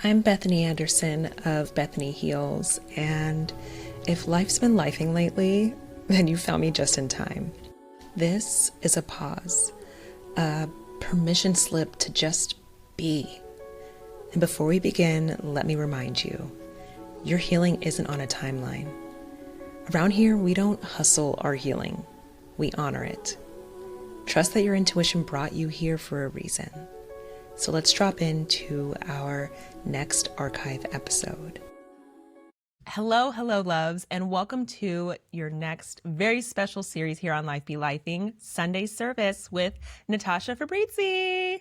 I'm Bethany Anderson of Bethany Heals, and if life's been lifing lately, then you found me just in time. This is a pause, a permission slip to just be. And before we begin, let me remind you, your healing isn't on a timeline. Around here, we don't hustle our healing, we honor it. Trust that your intuition brought you here for a reason. So let's drop into our next archive episode. Hello, loves, and welcome to your next very special series here on Life Be Life.ing, Sunday Service with Natasha Fabrizi.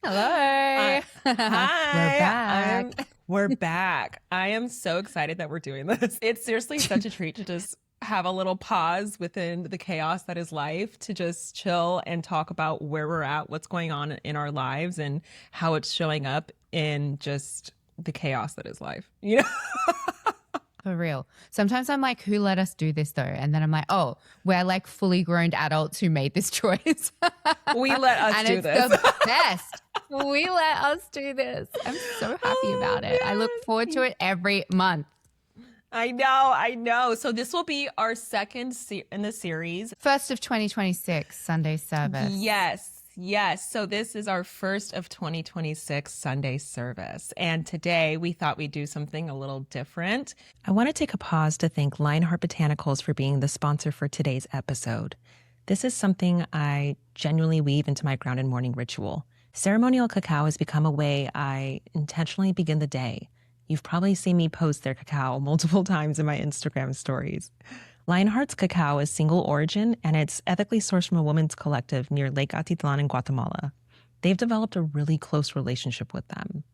Hello. Hi. We're back. We're back. I am so excited that we're doing this. It's seriously such a treat to just have a little pause within the chaos that is life, to just chill and talk about where we're at, what's going on in our lives, and how it's showing up in just the chaos that is life, you know? For real. Sometimes I'm like, who let us do this though? And then I'm like, oh, we're like fully grown adults who made this choice. We let us do this. And it's the best. We let us do this. I'm so happy about it. I look forward to it every month. I know. So this will be our second in the series. First of 2026 Sunday service. Yes. So this is our first of 2026 Sunday service. And today we thought we'd do something a little different. I want to take a pause to thank Lionheart Botanicals for being the sponsor for today's episode. This is something I genuinely weave into my grounded morning ritual. Ceremonial cacao has become a way I intentionally begin the day. You've probably seen me post their cacao multiple times in my Instagram stories. Lionheart's cacao is single origin, and it's ethically sourced from a women's collective near Lake Atitlan in Guatemala. They've developed a really close relationship with them.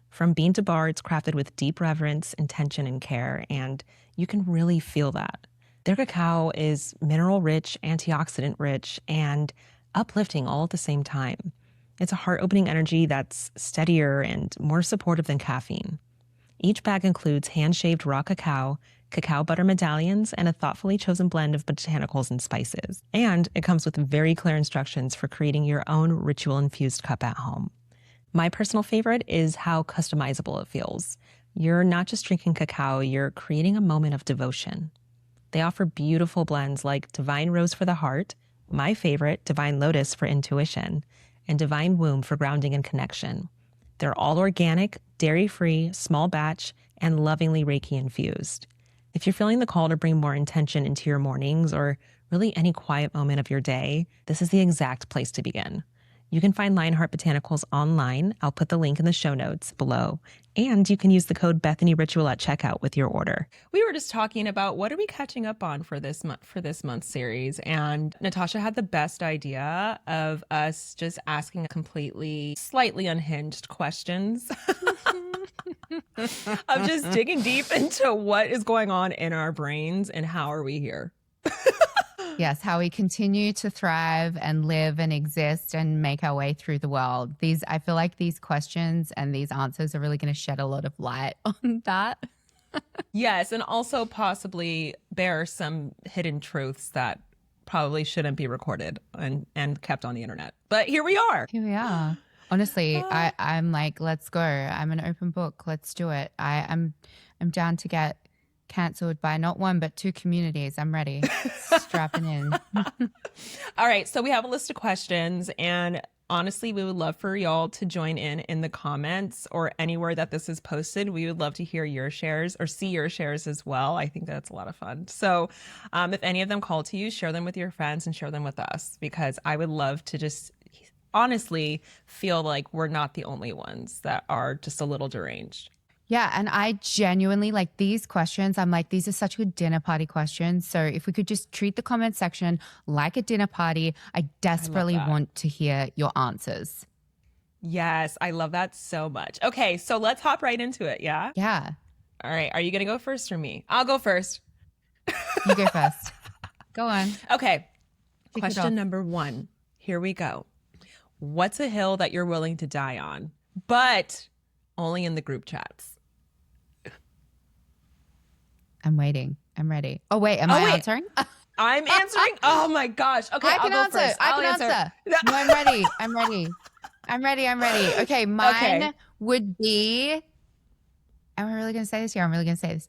From bean to bar, it's crafted with deep reverence, intention, and care, and you can really feel that. Their cacao is mineral-rich, antioxidant-rich, and uplifting all at the same time. It's a heart-opening energy that's steadier and more supportive than caffeine. Each bag includes hand-shaved raw cacao, cacao butter medallions, and a thoughtfully chosen blend of botanicals and spices. And it comes with very clear instructions for creating your own ritual-infused cup at home. My personal favorite is how customizable it feels. You're not just drinking cacao, you're creating a moment of devotion. They offer beautiful blends like Divine Rose for the heart, my favorite, Divine Lotus for intuition, and Divine Womb for grounding and connection. They're all organic, dairy-free, small batch, and lovingly Reiki infused. If you're feeling the call to bring more intention into your mornings or really any quiet moment of your day, this is the exact place to begin. You can find Lionheart Botanicals online. I'll put the link in the show notes below. And you can use the code Bethany Ritual at checkout with your order. We were just talking about what are we catching up on for this month's series, and Natasha had the best idea of us just asking completely, slightly unhinged questions. Of just digging deep into what is going on in our brains and how are we here. Yes, how we continue to thrive and live and exist and make our way through the world. I feel like these questions and these answers are really going to shed a lot of light on that. Yes, and also possibly bear some hidden truths that probably shouldn't be recorded and kept on the internet. But here we are. Here we are. Honestly, I'm like, let's go. I'm an open book. Let's do it. I'm down to get cancelled by not one, but two communities. I'm ready. Strapping in. All right. So we have a list of questions, and honestly, we would love for y'all to join in the comments or anywhere that this is posted. We would love to hear your shares or see your shares as well. I think that's a lot of fun. So if any of them call to you, share them with your friends and share them with us, because I would love to just honestly feel like we're not the only ones that are just a little deranged. Yeah. And I genuinely like these questions. I'm like, these are such good dinner party questions. So if we could just treat the comment section like a dinner party, I desperately want to hear your answers. Yes. I love that so much. Okay. So let's hop right into it. Yeah. Yeah. All right. Are you going to go first or me? I'll go first. You go first. Go on. Okay. Question number 1. Here we go. What's a hill that you're willing to die on, but only in the group chats? I'm waiting. I'm ready. Oh, wait. Am I answering? I'm answering? Oh, my gosh. Okay, I can I'll answer. go first. I can answer. No, I'm ready. I'm ready. Okay, mine would be, am I really going to say this? Yeah, I'm really going to say this.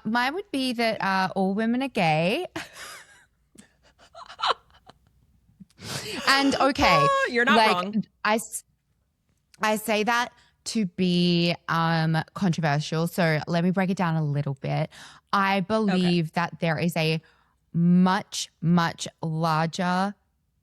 Mine would be that all women are gay. And okay, You're not wrong. I say that to be controversial. So let me break it down a little bit. I believe that there is a much, much larger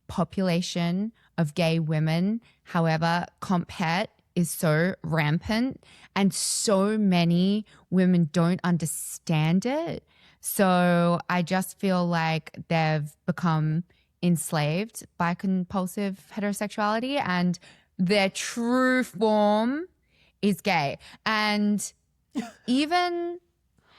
population of gay women. However, comp het is so rampant and so many women don't understand it. So I just feel like they've become enslaved by compulsive heterosexuality and their true form is gay. And even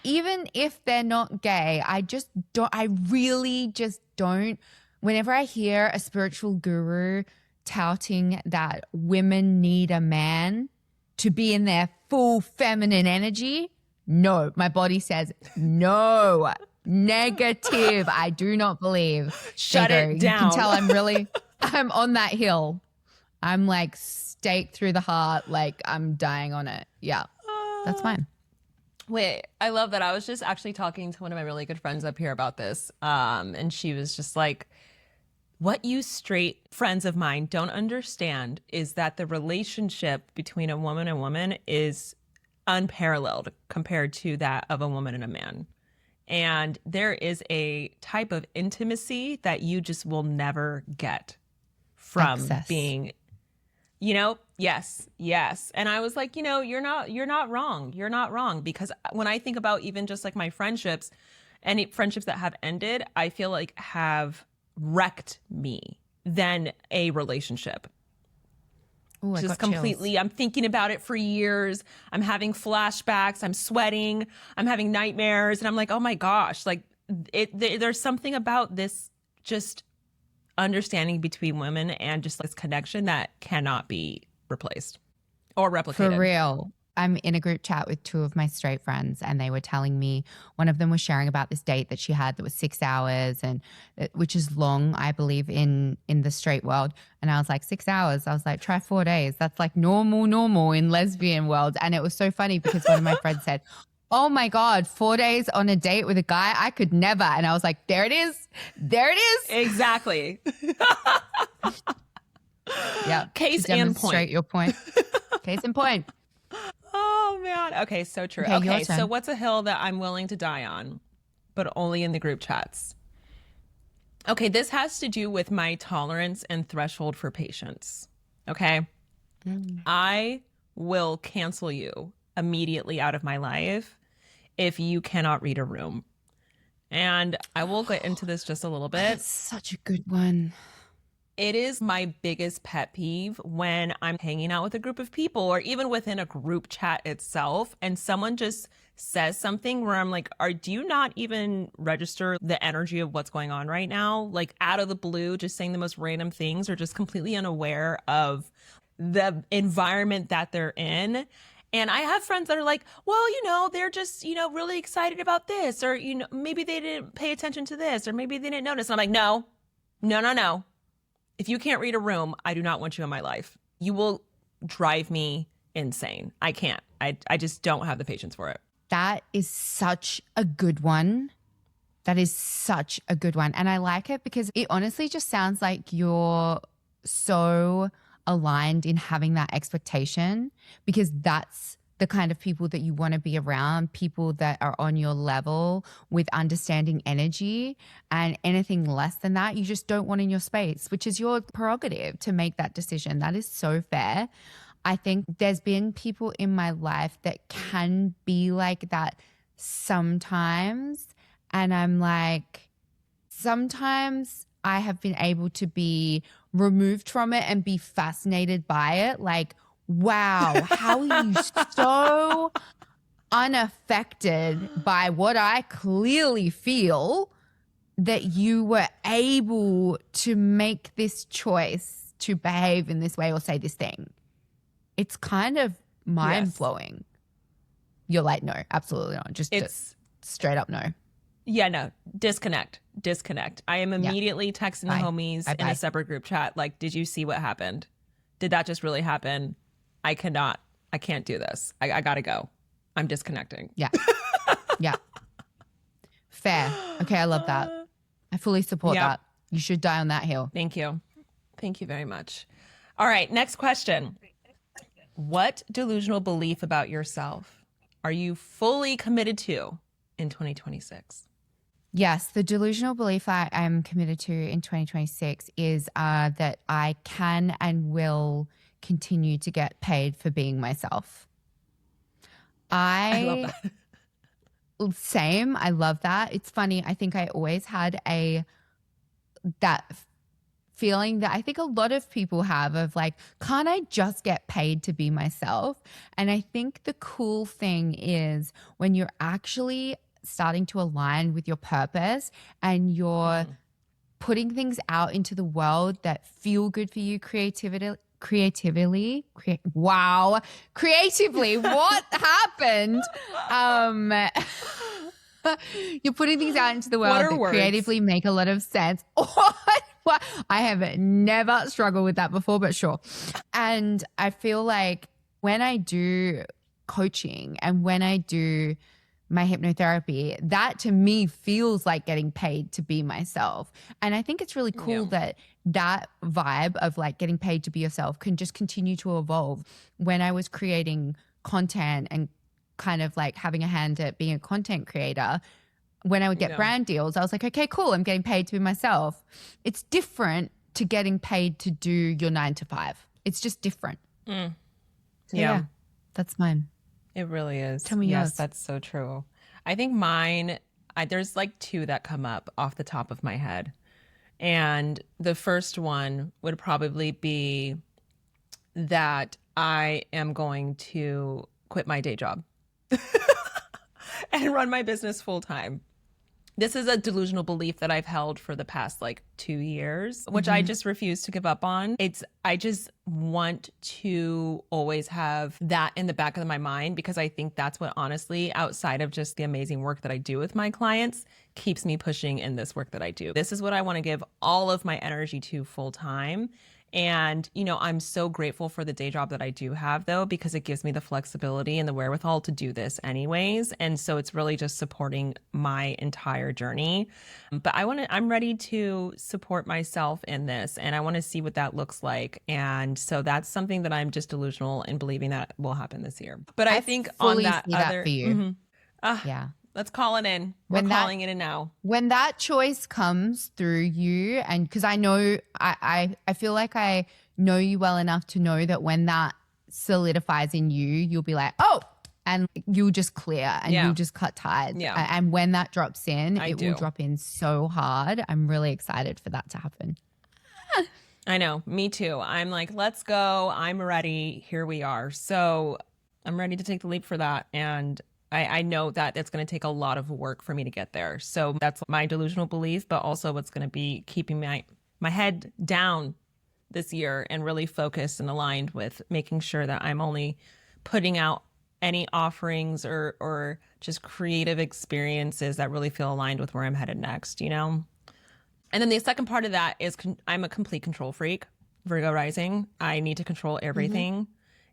if they're not gay, I really just don't. Whenever I hear a spiritual guru touting that women need a man to be in their full feminine energy, no, my body says no, negative. I do not believe. Shut it down. You can tell I'm on that hill. I'm like stake through the heart, like I'm dying on it. Yeah, that's fine. Wait, I love that. I was just actually talking to one of my really good friends up here about this. And she was just like, what you straight friends of mine don't understand is that the relationship between a woman and woman is unparalleled compared to that of a woman and a man. And there is a type of intimacy that you just will never get from being, yes. And I was like, you're not wrong. You're not wrong. Because when I think about even just like my friendships, any friendships that have ended, I feel like have wrecked me than a relationship. Ooh, just completely chills. I'm thinking about it for years. I'm having flashbacks. I'm sweating. I'm having nightmares. And I'm like, oh my gosh, like there's something about this just understanding between women and just this connection that cannot be replaced or replicated. For real. I'm in a group chat with two of my straight friends and they were telling me, one of them was sharing about this date that she had that was 6 hours, and which is long, I believe, in the straight world. And I was like, 6 hours? I was like, try 4 days. That's like normal in lesbian world. And it was so funny because one of my friends said, oh my God, 4 days on a date with a guy? I could never. And I was like, there it is. Exactly. Yeah. Case and point. Demonstrate your point. Case and point. Oh man. Okay, so true. Okay, so what's a hill that I'm willing to die on, but only in the group chats? Okay, this has to do with my tolerance and threshold for patience. Okay. I will cancel you immediately out of my life if you cannot read a room. And I will get into this just a little bit. That's such a good one. It is my biggest pet peeve when I'm hanging out with a group of people or even within a group chat itself and someone just says something where I'm like, do you not even register the energy of what's going on right now? Like out of the blue, just saying the most random things or just completely unaware of the environment that they're in. And I have friends that are like, well, they're just, really excited about this, or, maybe they didn't pay attention to this, or maybe they didn't notice. And I'm like, no. If you can't read a room, I do not want you in my life. You will drive me insane. I can't. I just don't have the patience for it. That is such a good one. And I like it because it honestly just sounds like you're so aligned in having that expectation, because that's the kind of people that you want to be around, people that are on your level with understanding energy, and anything less than that, you just don't want in your space, which is your prerogative to make that decision. That is so fair. I think there's been people in my life that can be like that sometimes. And I'm like, sometimes I have been able to be removed from it and be fascinated by it. Like, wow, how are you so unaffected by what I clearly feel that you were able to make this choice to behave in this way or say this thing? It's kind of mind-blowing. You're like, no, absolutely not. Just straight up no. Yeah, no, disconnect. I am immediately texting the homies in a separate group chat. Like, did you see what happened? Did that just really happen? I cannot I can't do this. I gotta go. I'm disconnecting. Yeah. Yeah. Fair. Okay, I love that. I fully support that. You should die on that hill. Thank you. Thank you very much. All right, next question. What delusional belief about yourself are you fully committed to in 2026? Yes, the delusional belief I am committed to in 2026 is that I can and will continue to get paid for being myself. I love that. Same. I love that. It's funny. I think I always had that feeling that I think a lot of people have of like, can't I just get paid to be myself? And I think the cool thing is when you're actually starting to align with your purpose and you're putting things out into the world that feel good for you creatively, what happened? You're putting things out into the world that creatively make a lot of sense. I have never struggled with that before, but sure. And I feel like when I do coaching and when I do my hypnotherapy, that to me feels like getting paid to be myself. And I think it's really cool that vibe of like getting paid to be yourself can just continue to evolve. When I was creating content and kind of like having a hand at being a content creator, when I would get brand deals, I was like, okay, cool, I'm getting paid to be myself. It's different to getting paid to do your 9 to 5. It's just different. So yeah, that's mine. It really is. Tell me yours. That's so true. I think mine, there's like two that come up off the top of my head. And the first one would probably be that I am going to quit my day job and run my business full time. This is a delusional belief that I've held for the past like 2 years, which I just refuse to give up on. I just want to always have that in the back of my mind because I think that's what honestly, outside of just the amazing work that I do with my clients, keeps me pushing in this work that I do. This is what I want to give all of my energy to full time. And, you know, I'm so grateful for the day job that I do have, though, because it gives me the flexibility and the wherewithal to do this anyways. And so it's really just supporting my entire journey. But I'm ready to support myself in this, and I want to see what that looks like. And so that's something that I'm just delusional in believing that will happen this year. But I think on that other, for you. Yeah. Let's call it in. We're calling it in now. When that choice comes through you, and because I know, I feel like I know you well enough to know that when that solidifies in you, you'll be like, oh, and you'll just clear and you'll just cut ties. Yeah. And when that drops in, it will drop in so hard. I'm really excited for that to happen. I know. Me too. I'm like, let's go. I'm ready. Here we are. So I'm ready to take the leap for that. And I know that it's going to take a lot of work for me to get there. So that's my delusional belief, but also what's going to be keeping my head down this year and really focused and aligned with making sure that I'm only putting out any offerings or just creative experiences that really feel aligned with where I'm headed next, you know? And then the second part of that is I'm a complete control freak, Virgo rising. I need to control everything.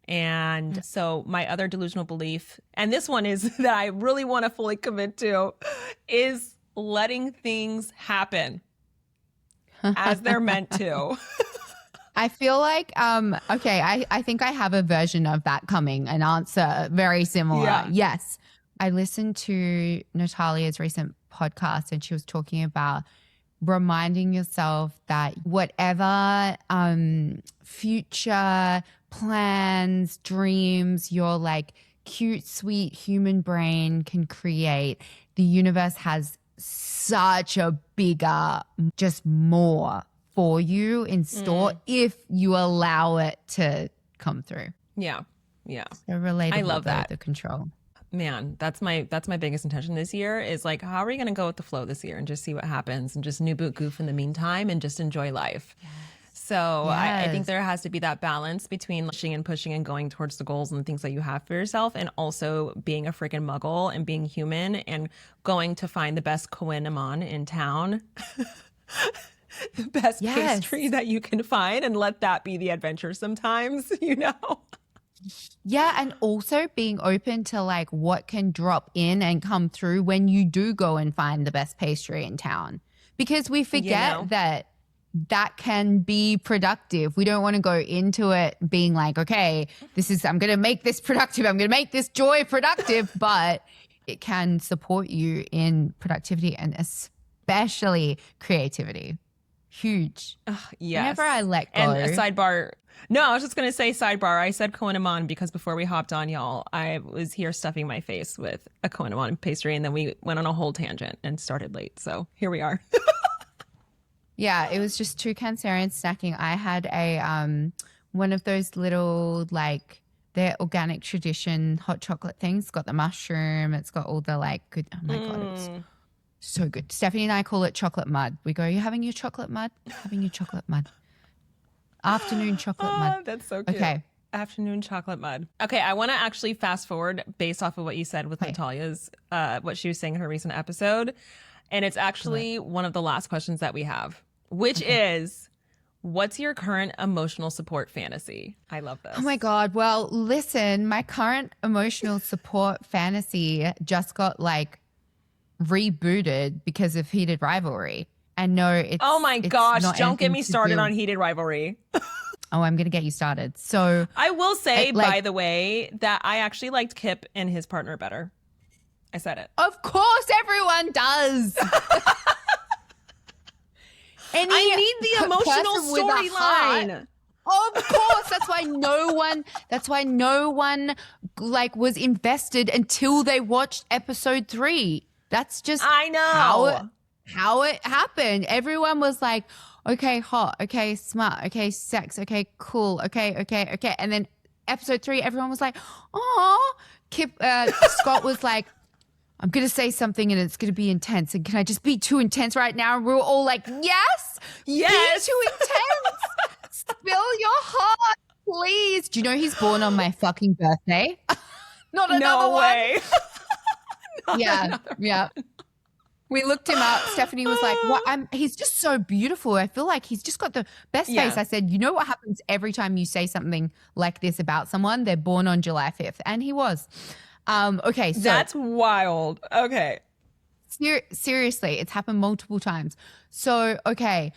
And so my other delusional belief, and this one is that I really want to fully commit to, is letting things happen as they're meant to. I feel like, okay, I think I have a version of that coming, an answer very similar. Yeah. Yes. I listened to Natalia's recent podcast and she was talking about reminding yourself that whatever future plans, dreams, your like cute, sweet human brain can create, the universe has such a bigger, just more for you in store if you allow it to come through. Yeah. Yeah. So relatable. I love that. The control. Man, that's my biggest intention this year is like, how are we going to go with the flow this year and just see what happens and just new boot goof in the meantime and just enjoy life. Yes. So I think there has to be that balance between pushing and going towards the goals and the things that you have for yourself, and also being a freaking muggle and being human and going to find the best cinnamon in town, the best pastry that you can find, and let that be the adventure sometimes, you know? Yeah, and also being open to like what can drop in and come through when you do go and find the best pastry in town. Because we forget that can be productive. We don't want to go into it being like, okay, I'm going to make this productive. I'm going to make this joy productive, but it can support you in productivity and especially creativity. Huge. Yes. Whenever I let go. And a sidebar. No, I was just going to say sidebar. I said Koinaman because before we hopped on, y'all, I was here stuffing my face with a Koinaman pastry, and then we went on a whole tangent and started late. So here we are. Yeah, it was just two Cancerians snacking. I had a one of those little like their organic tradition hot chocolate things. It's got the mushroom. It's got all the like good. Oh my God, it was so good. Stephanie and I call it chocolate mud. We go, are you having your chocolate mud? Having your chocolate mud. Afternoon chocolate mud. That's so cute. Okay. Afternoon chocolate mud. Okay, I want to actually fast forward based off of what you said with Natalia's, what she was saying in her recent episode. And it's actually one of the last questions that we have, which is, what's your current emotional support fantasy? I love this. Oh my God. Well, listen, my current emotional support fantasy just got like rebooted because of heated rivalry. And no, it's oh my gosh, don't get me anything to started do- on heated rivalry. Oh, I'm going to get you started. So I will say, like- by the way, that I actually liked Kip and his partner better. I said it. of course everyone does. I need the emotional storyline. Of course, that's why no one like was invested until they watched episode 3. That's just I know how it happened. Everyone was like, okay, hot, okay, smart, okay, sex, okay, cool, okay. And then episode 3, everyone was like, oh, Scott was like, I'm going to say something and it's going to be intense. And can I just be too intense right now? And we were all like, yes, be too intense. Spill your heart, please. Do you know he's born on my fucking birthday? Not another No way. one. Yeah. We looked him up. Stephanie was like, "What? He's just so beautiful. I feel like he's just got the best face." I said, "You know what happens every time you say something like this about someone? They're born on July 5th." And he was. Okay, so that's wild. Okay. Seriously, it's happened multiple times. So, okay,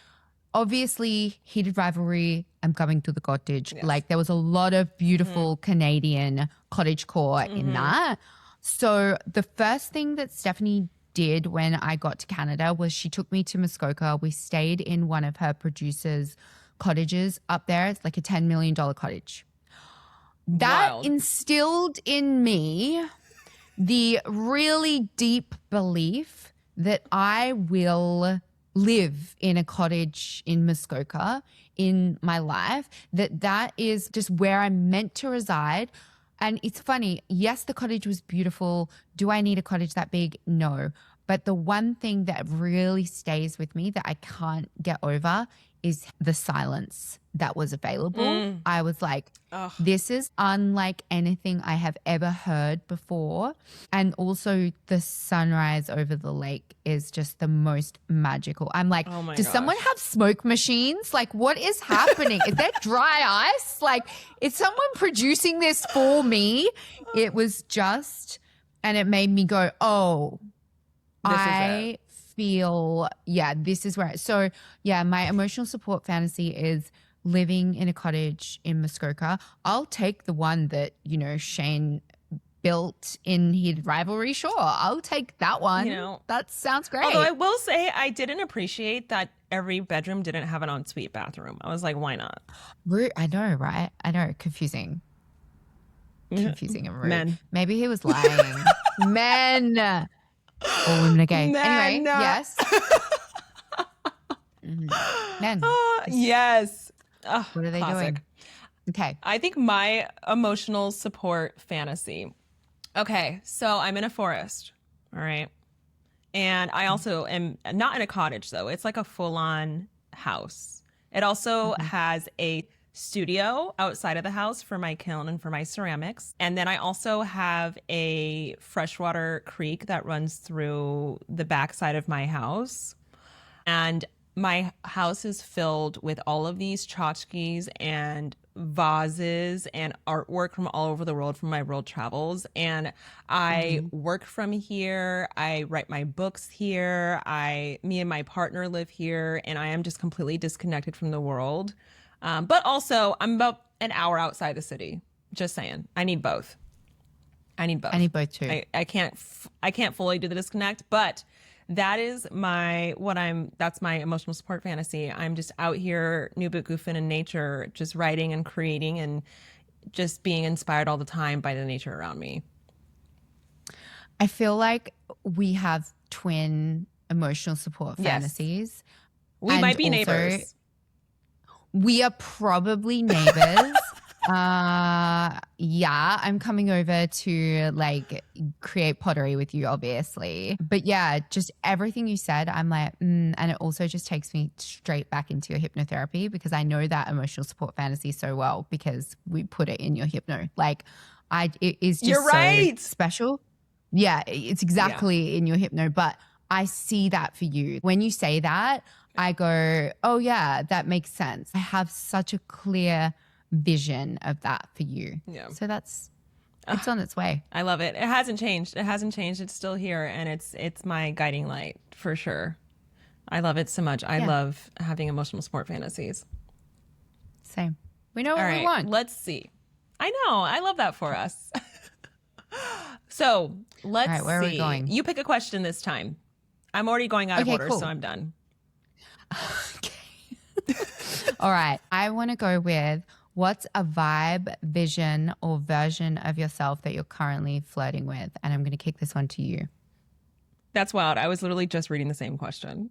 obviously heated rivalry, I'm coming to the cottage. Yes. Like there was a lot of beautiful Canadian cottagecore in that. So the first thing that Stephanie did when I got to Canada was she took me to Muskoka. We stayed in one of her producers' cottages up there. It's like a $10 million cottage. That instilled in me the really deep belief that I will live in a cottage in Muskoka in my life, that is just where I'm meant to reside. And it's funny, yes, the cottage was beautiful. Do I need a cottage that big? No. But the one thing that really stays with me that I can't get over is the silence that was available. I was like, this is unlike anything I have ever heard before. And also the sunrise over the lake is just the most magical. I'm like, does someone have smoke machines? Like, what is happening? Is there dry ice? Like, is someone producing this for me? It was just, and it made me go, I feel, this is where. So, my emotional support fantasy is living in a cottage in Muskoka. I'll take the one that, Shane built in his rivalry. Sure, I'll take that one. That sounds great. Although I will say I didn't appreciate that every bedroom didn't have an ensuite bathroom. I was like, why not? Rude. I know, right? I know. Confusing and rude. Men. Maybe he was lying. Men. All women are gay. Anyway, yes. Men. Yes. What are they doing? Okay. I think my emotional support fantasy. Okay, so I'm in a forest. All right. And I also am not in a cottage, though. It's like a full-on house. It also has a studio outside of the house for my kiln and for my ceramics. And then I also have a freshwater creek that runs through the backside of my house. And my house is filled with all of these tchotchkes and vases and artwork from all over the world from my world travels. And I work from here. I write my books here. Me and my partner live here, and I am just completely disconnected from the world. But also, I'm about an hour outside the city. Just saying, I need both. I need both too. I can't fully do the disconnect, but that is that's my emotional support fantasy. I'm just out here, new book goofing in nature, just writing and creating and just being inspired all the time by the nature around me. I feel like we have twin emotional support fantasies. We might be neighbors. We are probably neighbors. Yeah, I'm coming over to like create pottery with you, obviously. But yeah, just everything you said, I'm like, and it also just takes me straight back into your hypnotherapy, because I know that emotional support fantasy so well because we put it in your hypno. Like, it is just so special. Yeah, it's exactly in your hypno, but I see that for you. When you say that, I go, oh yeah, that makes sense. I have such a clear vision of that for you. Yeah. So it's on its way. I love it. It hasn't changed. It's still here, and it's my guiding light for sure. I love it so much. I love having emotional support fantasies. Same. We know what we want. Let's see. I know. I love that for us. So let's see. Where are we going? You pick a question this time. I'm already going out of order, so I'm done. Okay. All right. I want to go with, what's a vibe, vision, or version of yourself that you're currently flirting with? And I'm going to kick this one to you. That's wild. I was literally just reading the same question.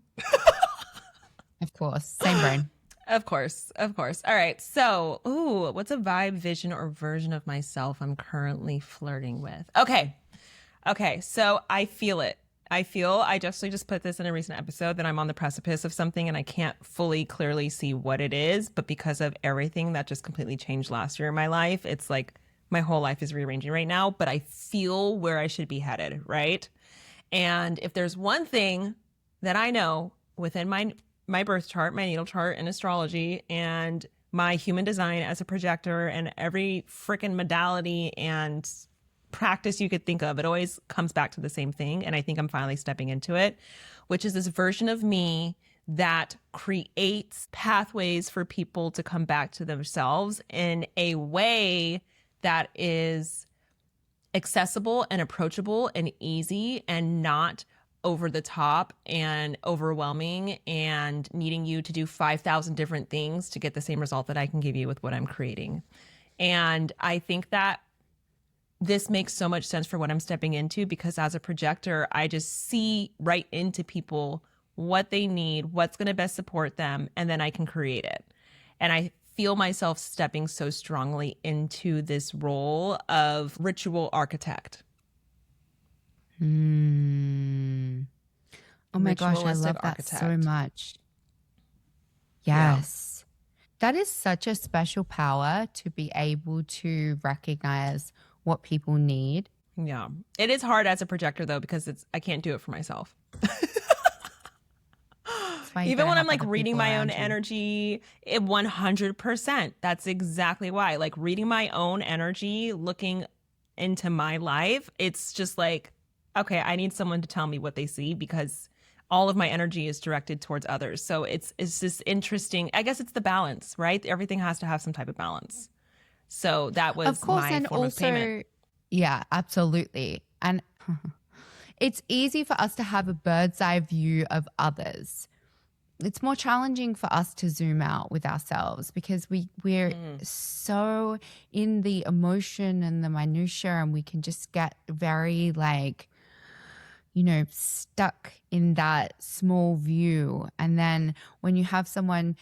Of course. Same brain. Of course. All right. So, what's a vibe, vision, or version of myself I'm currently flirting with? Okay. So I feel it. I just put this in a recent episode that I'm on the precipice of something and I can't fully clearly see what it is, but because of everything that just completely changed last year in my life, it's like my whole life is rearranging right now, but I feel where I should be headed, right? And if there's one thing that I know within my birth chart, my natal chart and astrology, and my human design as a projector and every freaking modality and practice you could think of, it always comes back to the same thing. And I think I'm finally stepping into it, which is this version of me that creates pathways for people to come back to themselves in a way that is accessible and approachable and easy and not over the top and overwhelming and needing you to do 5,000 different things to get the same result that I can give you with what I'm creating. And I think that this makes so much sense for what I'm stepping into, because as a projector, I just see right into people what they need, what's going to best support them, and then I can create it. And I feel myself stepping so strongly into this role of ritual architect. Oh my gosh, I love that so much. Yes. Yeah. That is such a special power, to be able to recognize what people need. Yeah. It is hard as a projector though, because I can't do it for myself. Even when I'm like reading my own energy, 100%. That's exactly why. Like reading my own energy, looking into my life, it's just like, okay, I need someone to tell me what they see, because all of my energy is directed towards others. So it's this interesting, I guess it's the balance, right? Everything has to have some type of balance. So that was my form of payment. Yeah, absolutely. And it's easy for us to have a bird's eye view of others. It's more challenging for us to zoom out with ourselves, because we're so in the emotion and the minutia, and we can just get very stuck in that small view. And then when you have someone,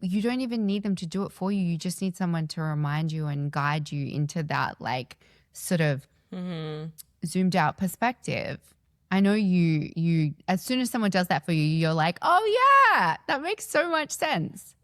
you don't even need them to do it for you. You just need someone to remind you and guide you into that sort of zoomed out perspective. I know you as soon as someone does that for you, you're like, oh yeah, that makes so much sense.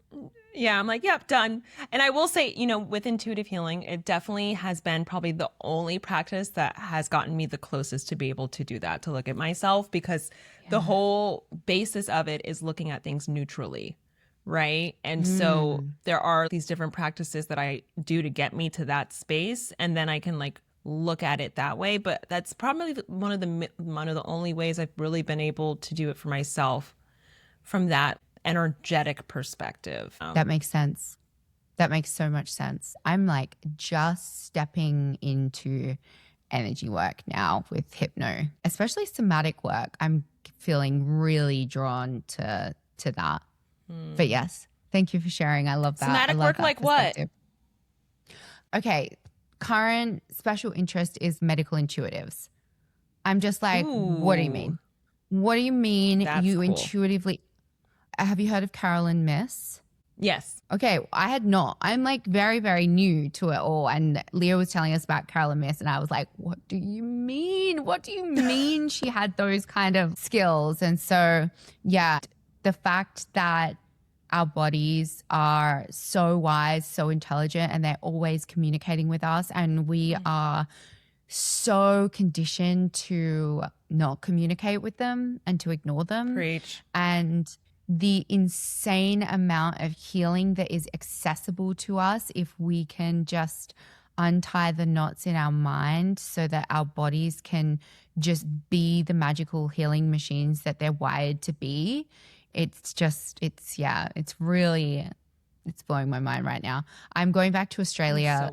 Yeah, I'm like, yep, done. And I will say, with intuitive healing, it definitely has been probably the only practice that has gotten me the closest to be able to do that, to look at myself, because the whole basis of it is looking at things neutrally, right? And so there are these different practices that I do to get me to that space, and then I can like look at it that way. But that's probably one of the only ways I've really been able to do it for myself from that energetic perspective. That makes sense. That makes so much sense. I'm like just stepping into energy work now with hypno, especially somatic work. I'm feeling really drawn to that. But yes, thank you for sharing. I love that. Somatic I love work that like what? Okay, current special interest is medical intuitives. I'm just like, what do you mean? What do you mean That's you cool. intuitively? Have you heard of Carolyn Miss? Yes. Okay, I had not. I'm like very, very new to it all. And Leo was telling us about Carolyn Miss, and I was like, what do you mean? What do you mean she had those kind of skills? And so, yeah, the fact that our bodies are so wise, so intelligent, and they're always communicating with us, and we are so conditioned to not communicate with them and to ignore them. Preach. And the insane amount of healing that is accessible to us if we can just untie the knots in our mind so that our bodies can just be the magical healing machines that they're wired to be. It's blowing my mind right now. I'm going back to Australia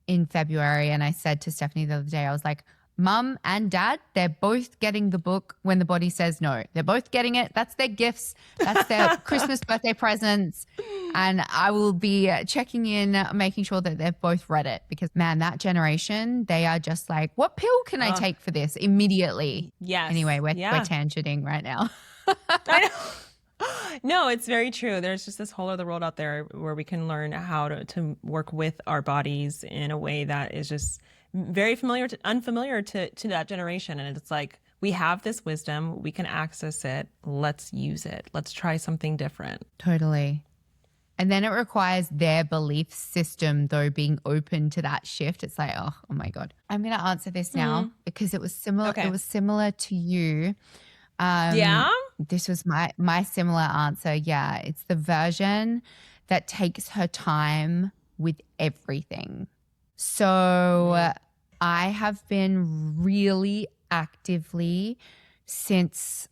in February, and I said to Stephanie the other day, I was like, Mum and Dad, they're both getting the book When the Body Says No. They're both getting it. That's their gifts. That's their Christmas birthday presents. And I will be checking in, making sure that they've both read it, because, man, that generation, they are just like, what pill can I take for this immediately? Yes. Anyway, we're tangenting right now. I know. No, it's very true. There's just this whole other world out there where we can learn how to work with our bodies in a way that is just very unfamiliar to that generation. And it's like, we have this wisdom, we can access it. Let's use it. Let's try something different. Totally. And then it requires their belief system, though, being open to that shift. It's like, oh my God. I'm going to answer this now because it was similar. Okay. It was similar to you. This was my similar answer. Yeah. It's the version that takes her time with everything. So I have been really actively since,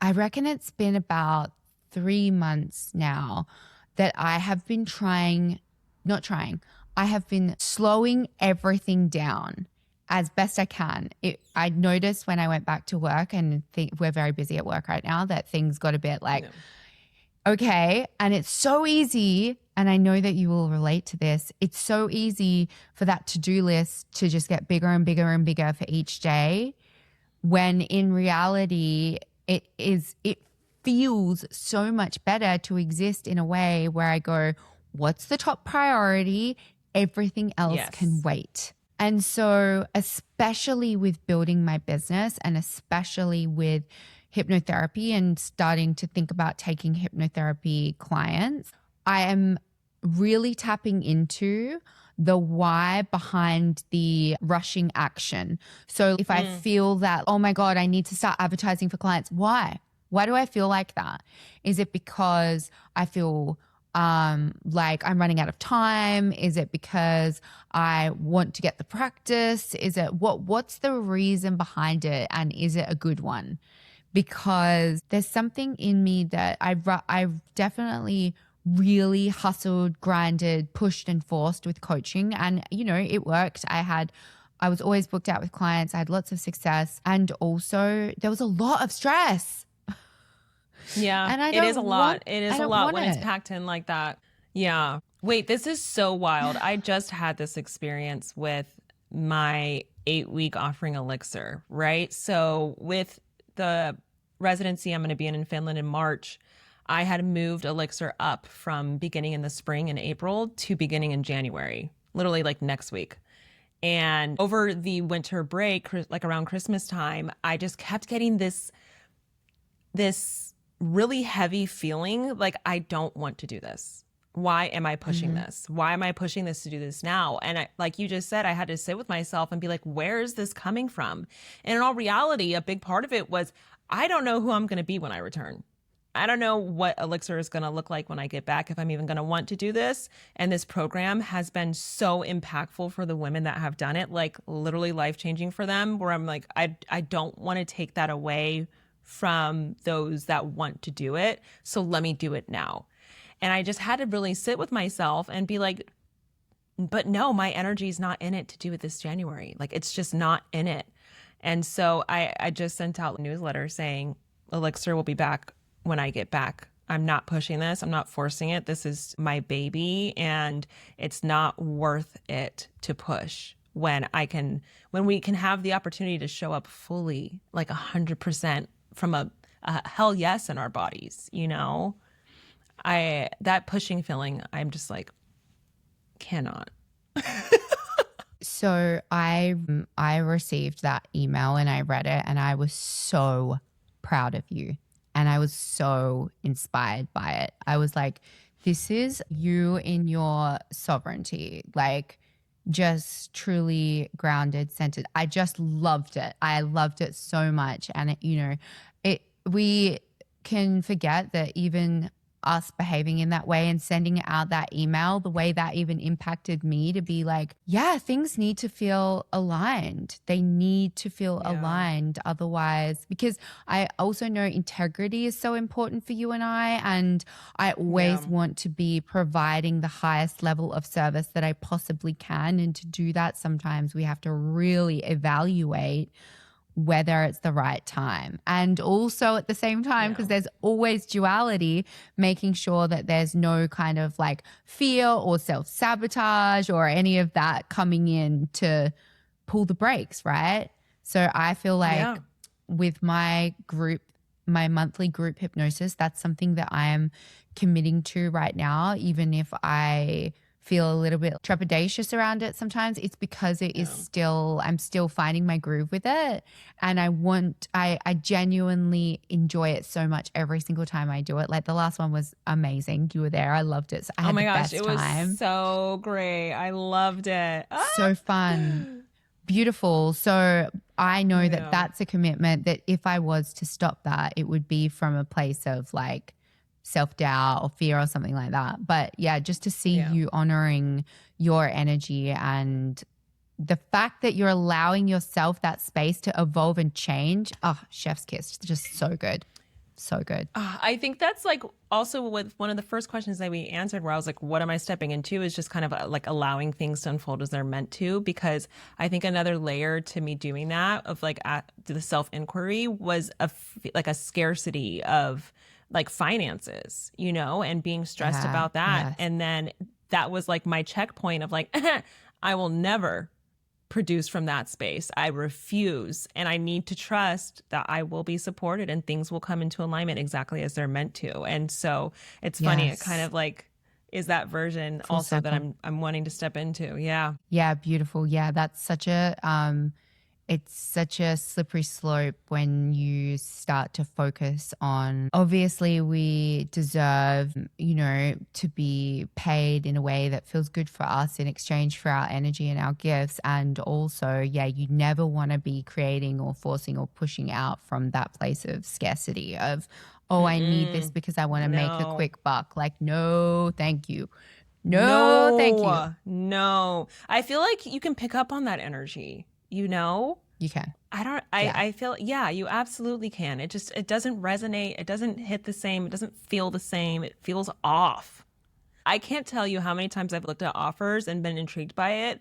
I reckon it's been about 3 months now, that I have been I have been slowing everything down as best I can. I noticed when I went back to work, and we're very busy at work right now, that things got a bit like, okay. And it's so easy, and I know that you will relate to this, it's so easy for that to-do list to just get bigger and bigger and bigger for each day, when in reality it feels so much better to exist in a way where I go, what's the top priority? Everything else can wait. And so, especially with building my business, and especially with hypnotherapy and starting to think about taking hypnotherapy clients, I am really tapping into the why behind the rushing action. So if I feel that, oh my God, I need to start advertising for clients, why? Why do I feel like that? Is it because I feel like I'm running out of time? Is it because I want to get the practice? Is it what's the reason behind it? And is it a good one? Because there's something in me that I've definitely really hustled, grinded, pushed and forced with coaching. And, it worked. I was always booked out with clients. I had lots of success. And also there was a lot of stress. Yeah, and it is a lot. It is a lot when it's packed in like that. Yeah. Wait, this is so wild. I just had this experience with my 8-week offering elixir, right? So with the residency I'm going to be in Finland in March, I had moved elixir up from beginning in the spring in April to beginning in January, literally like next week. And over the winter break, like around Christmas time, I just kept getting this really heavy feeling like, I don't want to do this. Why am I pushing this? Why am I pushing this to do this now? And like you just said, I had to sit with myself and be like, where is this coming from? And in all reality, a big part of it was, I don't know who I'm going to be when I return. I don't know what Elixir is going to look like when I get back, if I'm even going to want to do this. And this program has been so impactful for the women that have done it, like literally life-changing for them, where I'm like, I don't want to take that away from those that want to do it. So let me do it now. And I just had to really sit with myself and be like, but no, my energy is not in it to do it this January. Like, it's just not in it. And so I just sent out a newsletter saying Elixir will be back when I get back. I'm not pushing this. I'm not forcing it. This is my baby, and it's not worth it to push when we can have the opportunity to show up fully, like 100% from a hell yes in our bodies, you know? That pushing feeling, I'm just like, cannot. So I received that email and I read it and I was so proud of you and I was so inspired by it. I was like, this is you in your sovereignty, like just truly grounded, centered. I just loved it. I loved it so much. And we can forget that even us behaving in that way and sending out that email, the way that even impacted me to be like, yeah, things need to feel aligned. They need to feel aligned. Otherwise, because I also know integrity is so important for you and I always want to be providing the highest level of service that I possibly can. And to do that, sometimes we have to really evaluate whether it's the right time. And also at the same time, because there's always duality, making sure that there's no kind of like fear or self-sabotage or any of that coming in to pull the brakes, right? So I feel like with my monthly group hypnosis, that's something that I am committing to right now, even if I feel a little bit trepidatious around it sometimes. It's because it is I'm still finding my groove with it. And I genuinely enjoy it so much every single time I do it. Like the last one was amazing. You were there. I loved it. So I had the best time. It was so great. I loved it. So fun. Beautiful. So I know that that's a commitment that if I was to stop that, it would be from a place of like self-doubt or fear or something like that. But yeah, just to see you honoring your energy and the fact that you're allowing yourself that space to evolve and change. Oh, chef's kiss. Just so good. So good. I think that's like also with one of the first questions that we answered where I was like, what am I stepping into, is just kind of like allowing things to unfold as they're meant to. Because I think another layer to me doing that of like the self-inquiry was like a scarcity of like finances, you know, and being stressed about that. Yes. And then that was like my checkpoint of like, I will never produce from that space. I refuse. And I need to trust that I will be supported and things will come into alignment exactly as they're meant to. And so it's funny. It kind of like is that version full also circle that I'm wanting to step into. Yeah. Yeah. Beautiful. Yeah. That's such it's such a slippery slope when you start to focus on, obviously we deserve, you know, to be paid in a way that feels good for us in exchange for our energy and our gifts. And also, you never want to be creating or forcing or pushing out from that place of scarcity of, I need this because I want to make a quick buck. Like, no, thank you. No, thank you. No. I feel like you can pick up on that energy. You know? You can. I feel, you absolutely can. It doesn't resonate. It doesn't hit the same. It doesn't feel the same. It feels off. I can't tell you how many times I've looked at offers and been intrigued by it,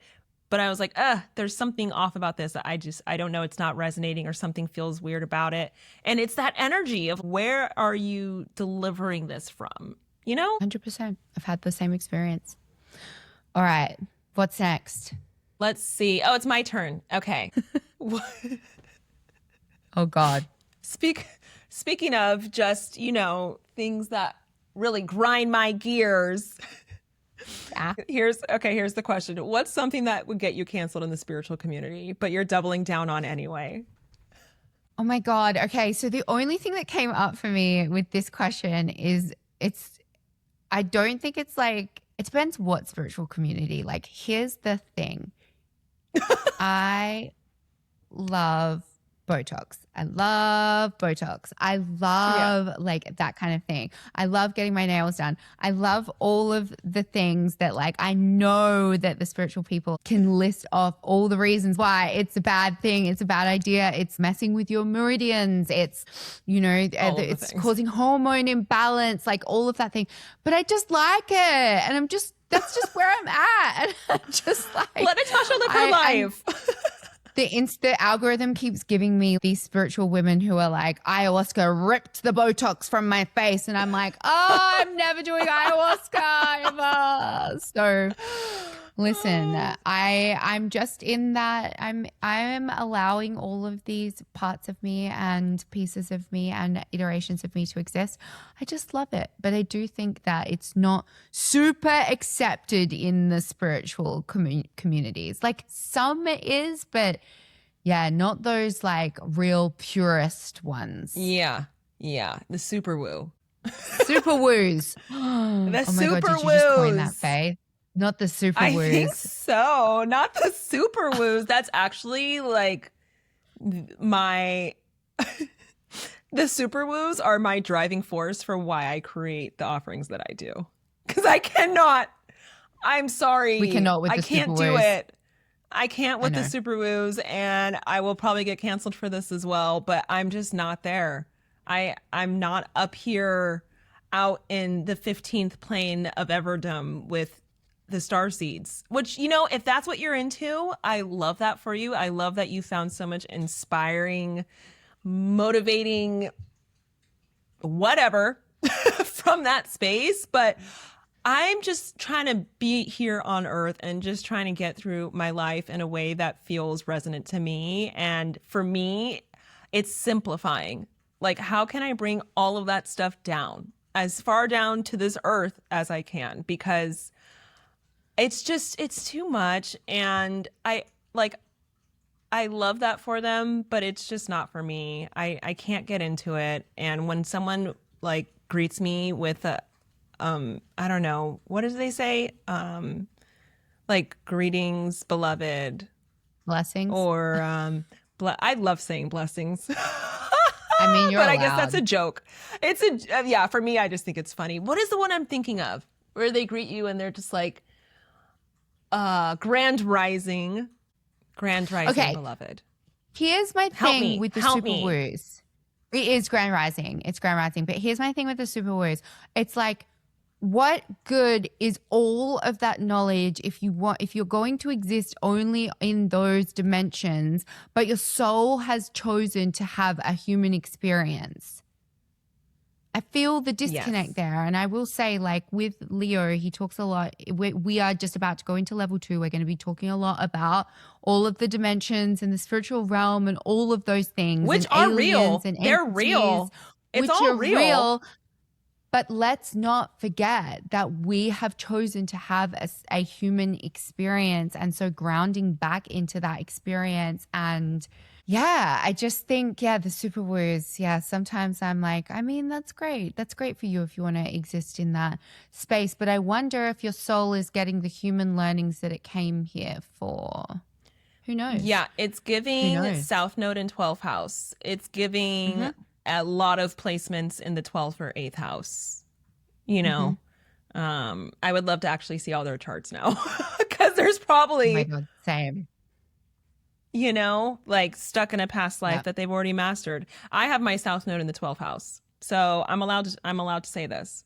but I was like, there's something off about this. I don't know. It's not resonating or something feels weird about it. And it's that energy of where are you delivering this from? You know? 100%. I've had the same experience. All right. What's next? Let's see. Oh, it's my turn. Okay. Oh God. Speaking of just, you know, things that really grind my gears. Here's the question. What's something that would get you canceled in the spiritual community, but you're doubling down on anyway? Oh my God. Okay. So the only thing that came up for me with this question is I don't think it's like, it depends what spiritual community. Like, here's the thing. I love Botox. I love Botox. I love like that kind of thing. I love getting my nails done. I love all of the things that like I know that the spiritual people can list off all the reasons why it's a bad thing. It's a bad idea. It's messing with your meridians. It's, you know, it's causing hormone imbalance, like all of that thing. But I just like it. And that's just where I'm at. And I'm just like, let Natasha live her life. The algorithm keeps giving me these spiritual women who are like, ayahuasca ripped the Botox from my face. And I'm like, oh, I'm never doing ayahuasca ever. So listen, I'm just in that. I'm allowing all of these parts of me and pieces of me and iterations of me to exist. I just love it. But I do think that it's not super accepted in the spiritual communities. Like some it is, but yeah, not those like real purist ones. Yeah. The super woo. Super woos. Oh my God, did you just coin that, Faye? Not the super woos. I think so. Not the super woos. That's actually like the super woos are my driving force for why I create the offerings that I do. Because I'm sorry. We cannot with the super woos. I can't do it. I can't with the super woos, and I will probably get canceled for this as well, but I'm just not there. I'm not up here out in the 15th plane of Everdom with the star seeds, which, you know, if that's what you're into, I love that for you. I love that you found so much inspiring, motivating, whatever from that space. But I'm just trying to be here on earth and just trying to get through my life in a way that feels resonant to me. And for me, it's simplifying. Like, how can I bring all of that stuff down, as far down to this earth as I can? Because it's too much. And I love that for them, but it's just not for me. I can't get into it. And when someone like greets me with a, I don't know, what did they say? Like, greetings, beloved. Blessings. Or, I love saying blessings. I mean, you're but allowed. I guess that's a joke. It's yeah, for me, I just think it's funny. What is the one I'm thinking of where they greet you and they're just like, grand rising, okay, beloved. Here's my thing with the super woos. It is grand rising. It's grand rising. But here's my thing with the super woos. It's like, what good is all of that knowledge if you're going to exist only in those dimensions, but your soul has chosen to have a human experience? I feel the disconnect there. And I will say, like with Leo, he talks a lot. We are just about to go into level 2. We're going to be talking a lot about all of the dimensions and the spiritual realm and all of those things. Which are real. They're real. It's all real. But let's not forget that we have chosen to have a human experience. And so grounding back into that experience. And yeah, I just think, the super woos. Yeah, sometimes I'm like, I mean, that's great. That's great for you if you want to exist in that space. But I wonder if your soul is getting the human learnings that it came here for. Who knows? Yeah, it's giving South Node in 12th house. It's giving a lot of placements in the 12th or 8th house. You know, I would love to actually see all their charts now because there's probably, oh my God, same. You know, like stuck in a past life that they've already mastered. I have my South Node in the 12th house, so I'm allowed to say this.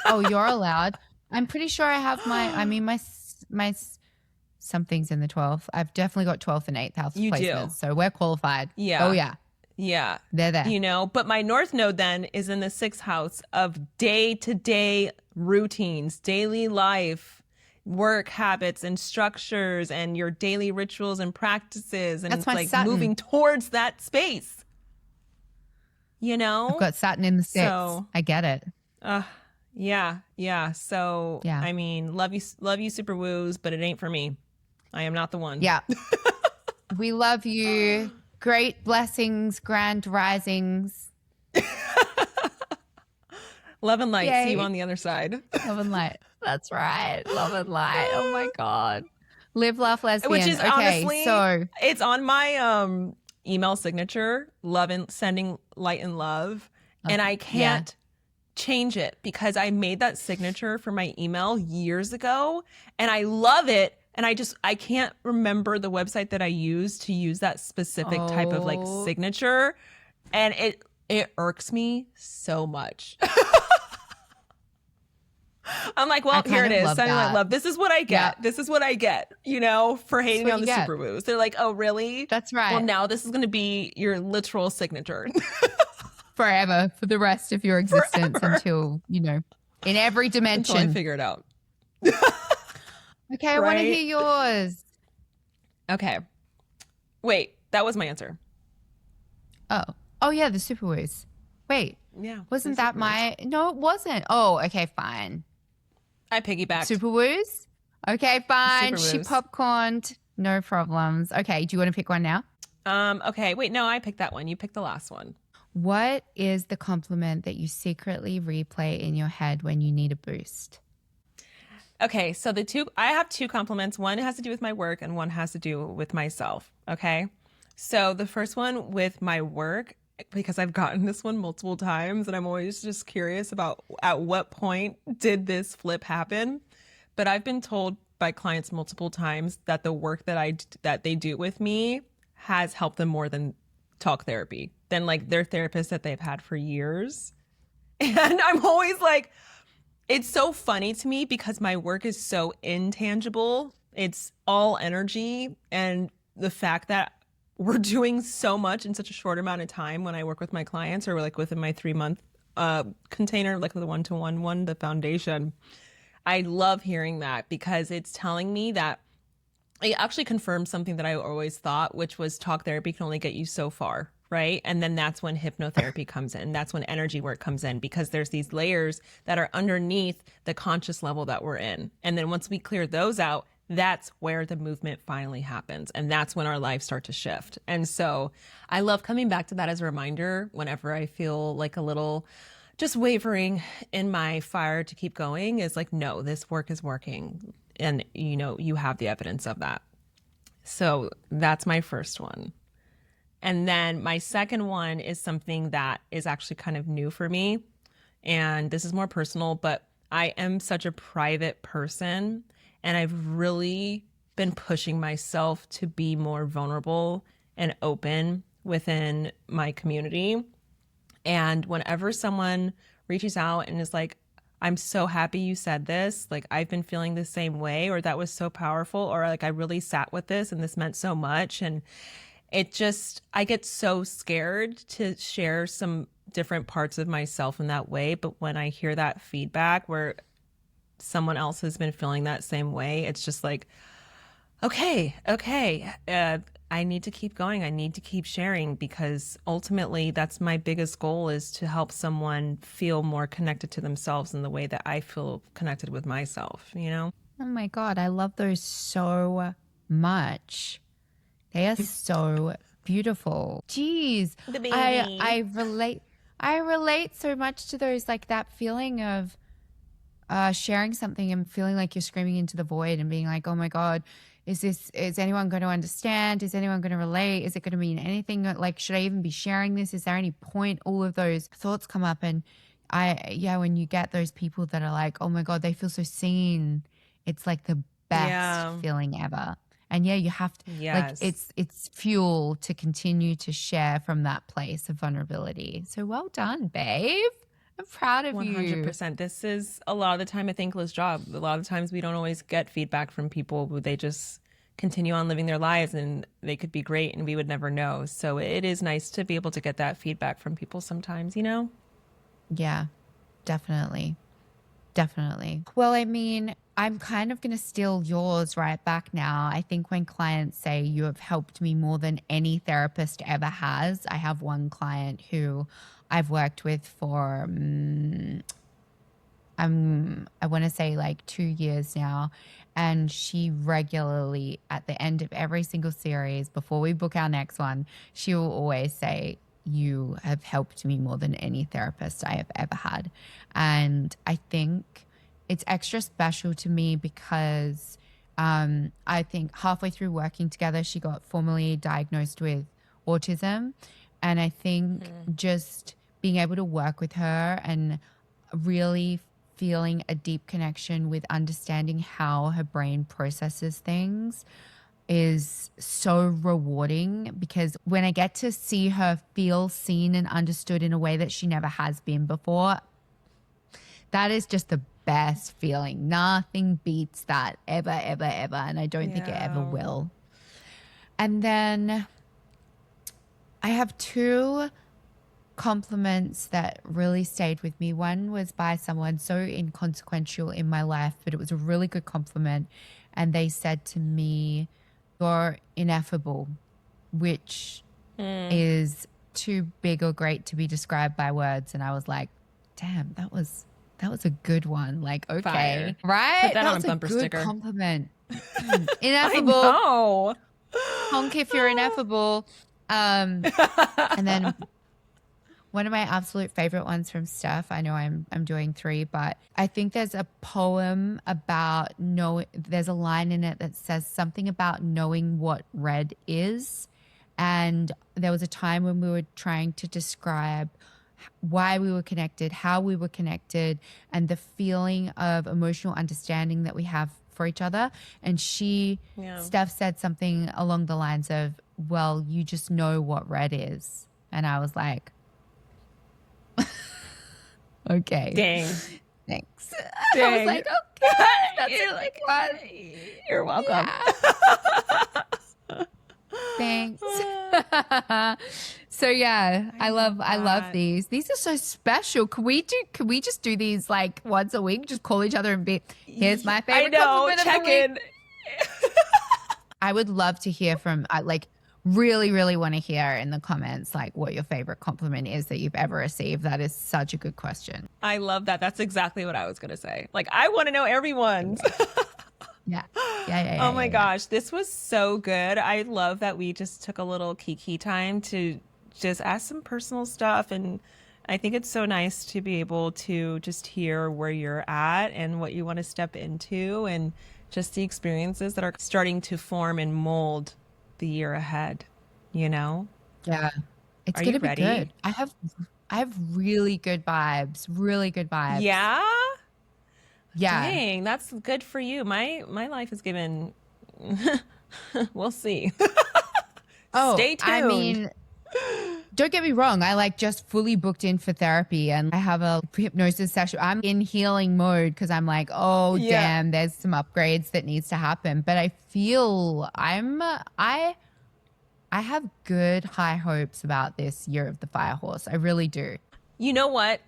Oh, you're allowed. I'm pretty sure I have my something's in the 12th. I've definitely got 12th and 8th house placements, so we're qualified. Yeah. Oh yeah. Yeah. They're there. You know, but my North Node then is in the 6th house of day-to-day routines, daily life, work habits and structures, and your daily rituals and practices. And that's it's like Saturn. Moving towards that space. You know? I've got Saturn in the 6th. So, I get it. Yeah. So, I mean, love you, super woos, but it ain't for me. I am not the one. Yeah. We love you. Great blessings, grand risings. Love and light. Yay. See you on the other side. Love and light. That's right. Love and light. Oh my God. Live, laugh, lesbian. Which is honestly, so it's on my email signature, love and sending light and love. And I can't change it because I made that signature for my email years ago and I love it. And I can't remember the website that I used to use that specific type of like signature. And it irks me so much. I'm like, well, here it is. Sending light love. This is what I get. Yeah. This is what I get, you know, for hating on the super woos. They're like, oh, really? That's right. Well, now this is going to be your literal signature. Forever, for the rest of your existence until, you know, in every dimension. Until I figure it out. Okay, I want to hear yours. Okay. Wait, that was my answer. Oh yeah, the super woos. Wait. Yeah. Wasn't that my... No, it wasn't. Oh, okay, fine. I piggybacked. Super woos? Okay, fine. She popcorned. No problems. Okay, do you want to pick one now? Okay, wait, no, I picked that one. You picked the last one. What is the compliment that you secretly replay in your head when you need a boost? Okay, so I have two compliments. One has to do with my work and one has to do with myself, okay? So the first one with my work, because I've gotten this one multiple times and I'm always just curious about at what point did this flip happen. But I've been told by clients multiple times that the work that they do with me has helped them more than talk therapy, than like their therapist that they've had for years. And I'm always like, it's so funny to me because my work is so intangible. It's all energy. And the fact that we're doing so much in such a short amount of time when I work with my clients, or like within my 3-month container, like the one-to-one one, the foundation. I love hearing that because it's telling me that it actually confirms something that I always thought, which was talk therapy can only get you so far, right? And then that's when hypnotherapy comes in. That's when energy work comes in, because there's these layers that are underneath the conscious level that we're in. And then once we clear those out, that's where the movement finally happens. And that's when our lives start to shift. And so I love coming back to that as a reminder whenever I feel like a little just wavering in my fire to keep going, is like, no, this work is working. And, you know, you have the evidence of that. So that's my first one. And then my second one is something that is actually kind of new for me. And this is more personal, but I am such a private person. And I've really been pushing myself to be more vulnerable and open within my community. And whenever someone reaches out and is like, I'm so happy you said this, like I've been feeling the same way, or that was so powerful, or like I really sat with this and this meant so much. And I get so scared to share some different parts of myself in that way. But when I hear that feedback where someone else has been feeling that same way, it's just like, okay, I need to keep going. I need to keep sharing, because ultimately that's my biggest goal, is to help someone feel more connected to themselves in the way that I feel connected with myself, you know? Oh my God, I love those so much. They are so beautiful. Jeez. The baby. I relate so much to those, like that feeling of sharing something and feeling like you're screaming into the void and being like, oh my God, is anyone going to understand? Is anyone going to relate? Is it going to mean anything? Like, should I even be sharing this? Is there any point? All of those thoughts come up. And when you get those people that are like, oh my God, they feel so seen, it's like the best feeling ever. And you have to, like, it's fuel to continue to share from that place of vulnerability. So well done, babe. I'm proud of 100%. you. 100%. This is a lot of the time a thankless job. A lot of the times we don't always get feedback from people. They just continue on living their lives, and they could be great and we would never know. So it is nice to be able to get that feedback from people sometimes, you know? Yeah, definitely. Definitely. Well, I mean, I'm kind of going to steal yours right back now. I think when clients say you have helped me more than any therapist ever has, I have one client who I've worked with for, I want to say like 2 years now. And she regularly, at the end of every single series, before we book our next one, she will always say, you have helped me more than any therapist I have ever had. And I think it's extra special to me because I think halfway through working together, she got formally diagnosed with autism. And I think just being able to work with her and really feeling a deep connection with understanding how her brain processes things is so rewarding, because when I get to see her feel seen and understood in a way that she never has been before, that is just the best feeling. Nothing beats that ever, ever, ever. And I don't think it ever will. And then I have two compliments that really stayed with me. One was by someone so inconsequential in my life, but it was a really good compliment. And they said to me, "You're ineffable," which is too big or great to be described by words. And I was like, damn, that was a good one. Like, okay. Fire. Right? Put that on was a bumper good sticker. Compliment. Ineffable. I know. Honk if you're ineffable. And then one of my absolute favorite ones from Steph, I know I'm doing 3, but I think there's a poem about there's a line in it that says something about knowing what red is. And there was a time when we were trying to describe why we were connected, how we were connected, and the feeling of emotional understanding that we have for each other. And Steph said something along the lines of, well, you just know what red is. And I was like, okay. Dang. Thanks. Dang. I was like, okay. That's really fun. You're welcome. Yeah. Thanks. So yeah, I love these. These are so special. Can we just do these like once a week? Just call each other and be, here's my favorite compliment of the week. Check in. I would love to hear from, really, really want to hear in the comments like what your favorite compliment is that you've ever received. That is such a good question. I love that. That's exactly what I was going to say. Like, I want to know everyone's. Yeah. Oh my gosh, this was so good. I love that we just took a little kiki time to just ask some personal stuff. And I think it's so nice to be able to just hear where you're at and what you want to step into, and just the experiences that are starting to form and mold the year ahead, you know? Yeah. It's going to be good. I have really good vibes. Really good vibes. Yeah? Yeah. Dang, that's good for you. My life is given we'll see. Stay tuned. I mean, don't get me wrong. I just fully booked in for therapy, and I have a hypnosis session. I'm in healing mode because I'm like, damn, there's some upgrades that needs to happen. But I feel I have good high hopes about this year of the fire horse. I really do. You know what?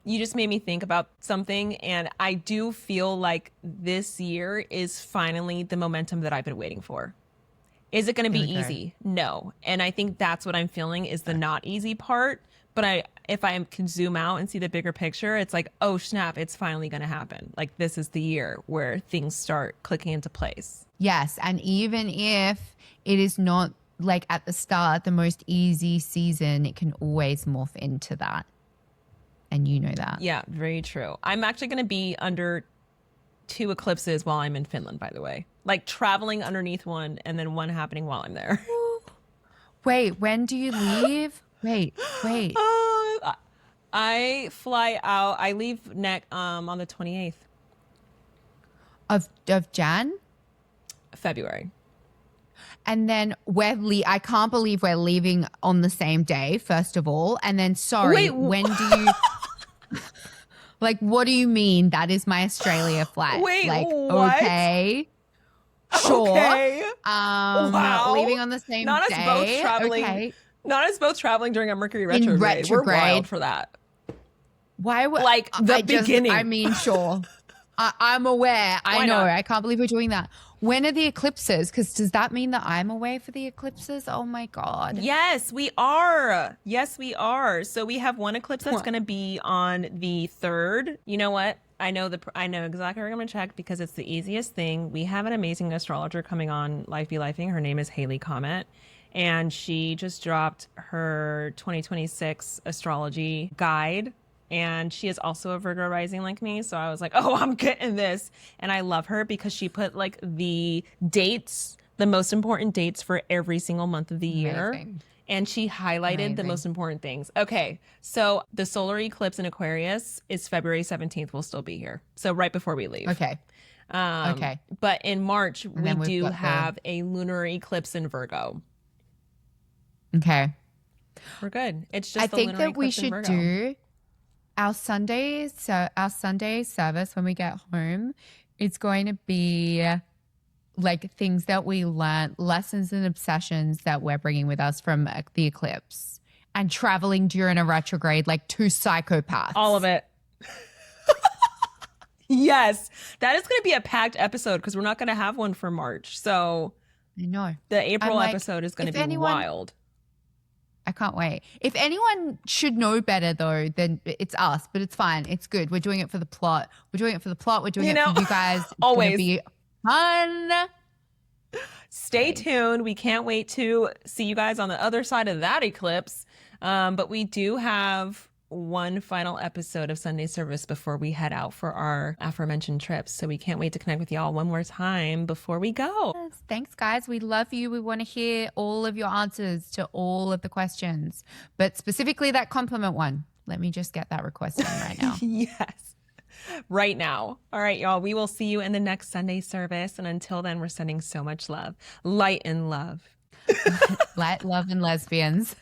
You just made me think about something, and I do feel like this year is finally the momentum that I've been waiting for. Is it going to be easy? No. And I think that's what I'm feeling is the not easy part. But if I can zoom out and see the bigger picture, it's like, oh snap, it's finally going to happen. Like, this is the year where things start clicking into place. Yes. And even if it is not like at the start, the most easy season, it can always morph into that. And you know that. Yeah, very true. I'm actually going to be under 2 eclipses while I'm in Finland, by the way. Like traveling underneath one and then one happening while I'm there. Wait, when do you leave? Wait. I fly out. I leave on the 28th. Of Jan? February. And then I can't believe we're leaving on the same day, first of all. And then, sorry, when do you... Like, what do you mean? That is my Australia flight. Wait, like, what? Okay. Sure. Okay. Wow. Leaving on the same not day. Us both traveling. Okay. Not us both traveling during a Mercury retrograde. We're wild for that. Why would like the beginning? I mean, sure. I'm aware. I know. I can't believe we're doing that. When are the eclipses? Because does that mean that I'm away for the eclipses? Oh my God. Yes, we are. Yes, we are. So we have one eclipse that's going to be on the 3rd. You know what? I know exactly where I'm going to check because it's the easiest thing. We have an amazing astrologer coming on Life Be Life.ing. Her name is Haley Comet. And she just dropped her 2026 astrology guide. And she is also a Virgo rising like me. So I was like, oh, I'm getting this. And I love her because she put like the dates the most important dates for every single month of the year. Amazing. And she highlighted the most important things. Okay, so the solar eclipse in Aquarius is February 17th. We'll still be here. So right before we leave. Okay. Okay. But in March, And we then we've do got have a lunar eclipse in Virgo. Okay. We're good. It's just I the think lunar that we eclipse in should Virgo. do our Sunday service when we get home. It's going to be like things that we learned, lessons and obsessions that we're bringing with us from the eclipse, and traveling during a retrograde like two psychopaths. All of it. Yes, that is going to be a packed episode because we're not going to have one for March. So I know. the April like, episode is going to if be wild. I can't wait. If anyone should know better, though, then it's us, but it's fine. It's good. We're doing it for the plot. We're doing it for you guys. It's always gonna be fun. Stay tuned. We can't wait to see you guys on the other side of that eclipse. But we do have one final episode of Sunday service before we head out for our aforementioned trips. So we can't wait to connect with y'all one more time before we go. Yes, thanks, guys. We love you. We want to hear all of your answers to all of the questions, but specifically that compliment one. Let me just get that request in right now. Yes, right now. All right, y'all. We will see you in the next Sunday service. And until then, we're sending so much love. Light and love. Light, love, and lesbians.